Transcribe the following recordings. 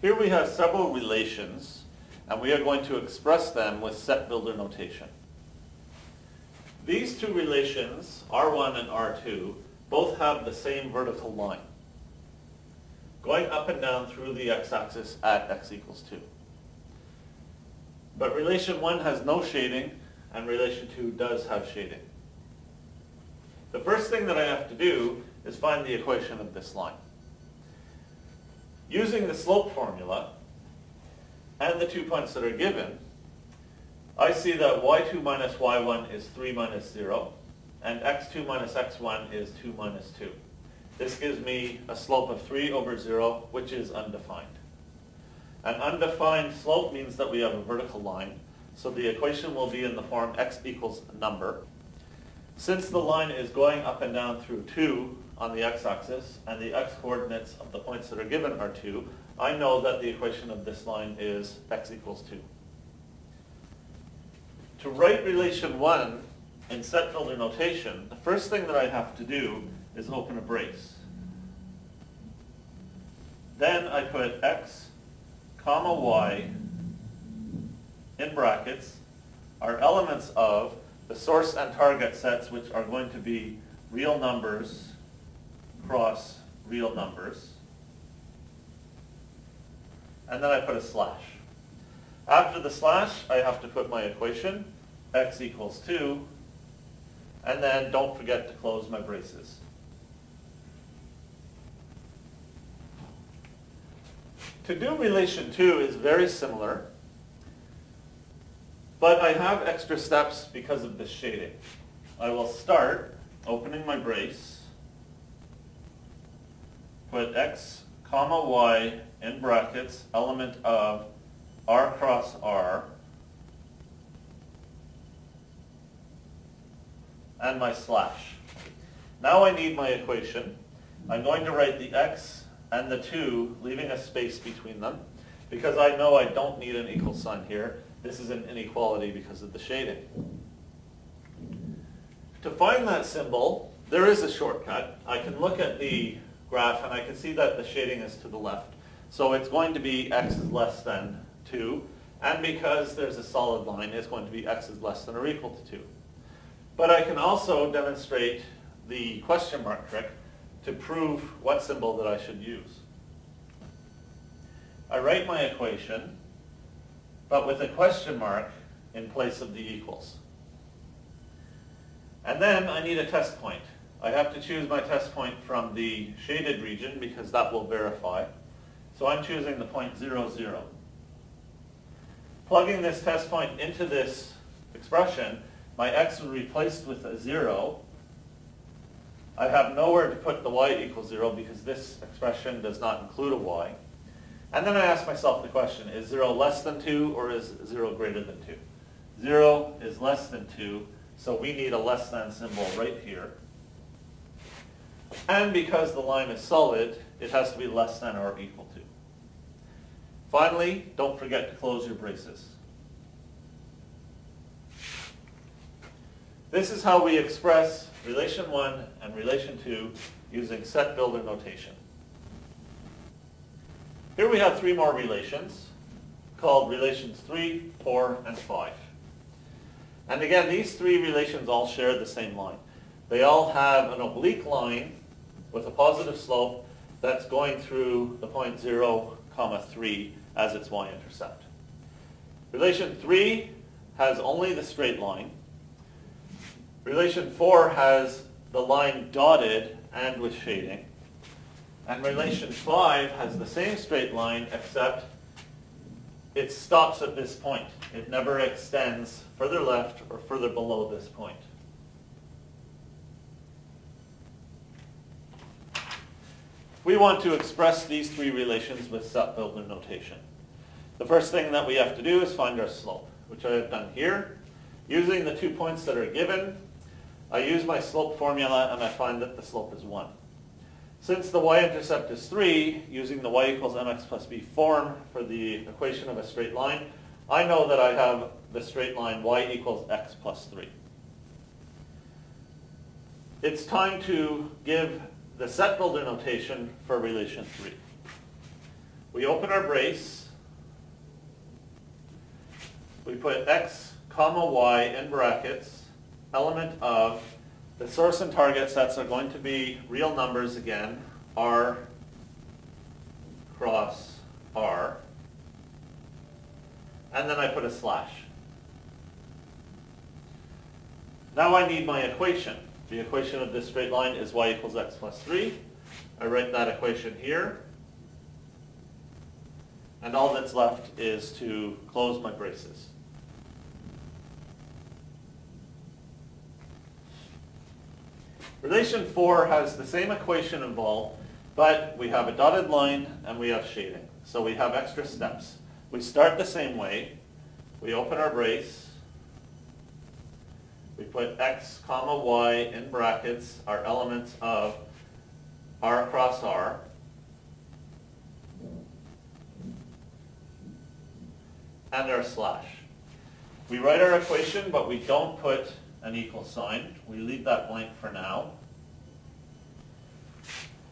Here we have several relations, and we are going to express them with set builder notation. These two relations, R1 and R2, both have the same vertical line, going up and down through the x-axis at x equals 2. But relation 1 has no shading, and relation 2 does have shading. The first thing that I have to do is find the equation of this line. Using the slope formula and the 2 points that are given, I see that y2 minus y1 is 3 minus 0, and x2 minus x1 is 2 minus 2. This gives me a slope of 3 over 0, which is undefined. An undefined slope means that we have a vertical line, so the equation will be in the form x equals a number. Since the line is going up and down through 2 on the x-axis, and the x-coordinates of the points that are given are 2, I know that the equation of this line is x equals 2. To write relation 1 in set builder notation, the first thing that I have to do is open a brace. Then I put x, comma y, in brackets, are elements of the source and target sets, which are going to be real numbers cross real numbers. And then I put a slash. After the slash, I have to put my equation, x equals 2, and then don't forget to close my braces. To do relation 2 is very similar, but I have extra steps because of this shading. I will start opening my brace, put x, comma y in brackets, element of r cross r, and my slash. Now I need my equation. I'm going to write the x and the 2, leaving a space between them, because I know I don't need an equal sign here. This is an inequality because of the shading. To find that symbol, there is a shortcut. I can look at the graph and I can see that the shading is to the left. So it's going to be x is less than 2, and because there's a solid line, it's going to be x is less than or equal to 2. But I can also demonstrate the question mark trick to prove what symbol that I should use. I write my equation, but with a question mark in place of the equals. And then I need a test point. I have to choose my test point from the shaded region because that will verify. So I'm choosing the point 0, 0. Plugging this test point into this expression, my x will be replaced with a 0. I have nowhere to put the y equals 0 because this expression does not include a y. And then I ask myself the question, is 0 less than 2 or is 0 greater than 2? 0 is less than 2, so we need a less than symbol right here. And because the line is solid, it has to be less than or equal to. Finally, don't forget to close your braces. This is how we express relation 1 and relation 2 using set builder notation. Here we have 3 more relations called relations 3, 4, and 5. And again, these 3 relations all share the same line. They all have an oblique line with a positive slope that's going through the point 0, 3 as its y-intercept. Relation 3 has only the straight line. Relation 4 has the line dotted and with shading. And relation 5 has the same straight line except it stops at this point. It never extends further left or further below this point. We want to express these 3 relations with set builder notation. The first thing that we have to do is find our slope, which I have done here. Using the 2 points that are given, I use my slope formula and I find that the slope is 1. Since the y-intercept is 3, using the y equals mx plus b form for the equation of a straight line, I know that I have the straight line y equals x plus 3. It's time to give the set builder notation for relation 3. We open our brace. We put x comma y in brackets, element of, the source and target sets are going to be real numbers again, r cross r, and then I put a slash. Now I need my equation. The equation of this straight line is y equals x plus 3. I write that equation here. And all that's left is to close my braces. Relation 4 has the same equation involved, but we have a dotted line and we have shading. So we have extra steps. We start the same way. We open our brace. We put x comma y in brackets, our elements of r cross r. And our slash. We write our equation, but we don't put an equal sign. We leave that blank for now.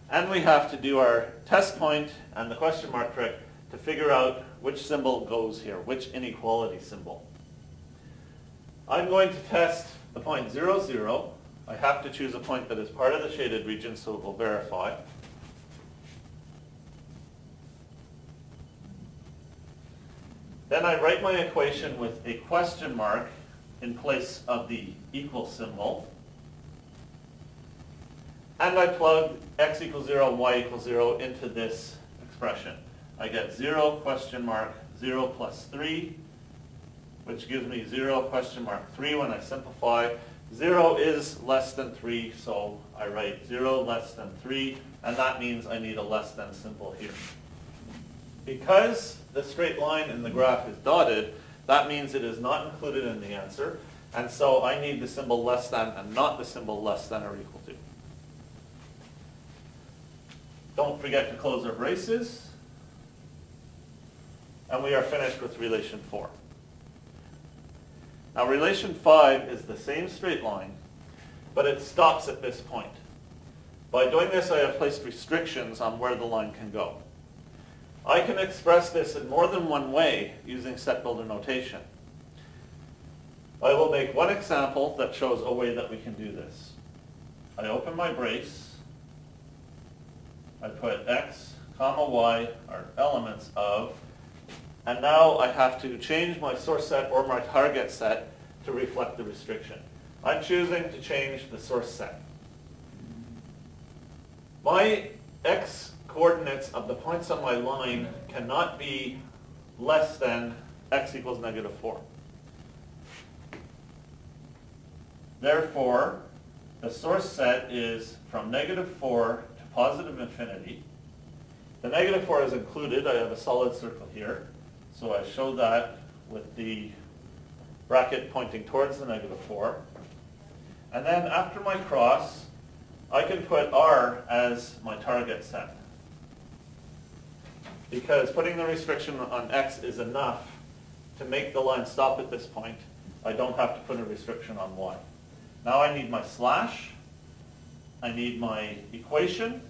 And we have to do our test point and the question mark trick to figure out which symbol goes here, which inequality symbol. I'm going to test the point 0, 0. I have to choose a point that is part of the shaded region so it will verify. Then I write my equation with a question mark in place of the equal symbol. And I plug x equals 0 and y equals 0 into this expression. I get 0 question mark 0 plus 3, which gives me 0 question mark 3 when I simplify. 0 is less than 3, so I write 0 less than 3, and that means I need a less than symbol here. Because the straight line in the graph is dotted, that means it is not included in the answer, and so I need the symbol less than and not the symbol less than or equal to. Don't forget to close our braces, and we are finished with relation 4. Now relation 5 is the same straight line, but it stops at this point. By doing this, I have placed restrictions on where the line can go. I can express this in more than one way using set builder notation. I will make one example that shows a way that we can do this. I open my brace. I put x comma y are elements of, and now I have to change my source set or my target set to reflect the restriction. I'm choosing to change the source set. My x coordinates of the points on my line cannot be less than x equals negative 4. Therefore, the source set is from negative 4 to positive infinity. The negative 4 is included. I have a solid circle here. So I show that with the bracket pointing towards the negative 4. And then after my cross, I can put r as my target set. Because putting the restriction on x is enough to make the line stop at this point. I don't have to put a restriction on y. Now I need my slash. I need my equation,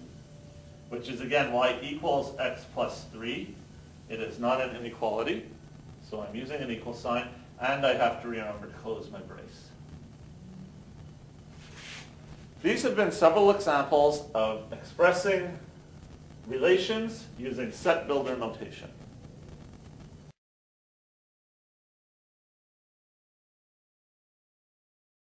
which is again y equals x plus 3. It is not an inequality, so I'm using an equal sign, and I have to remember to close my brace. These have been several examples of expressing relations using set builder notation.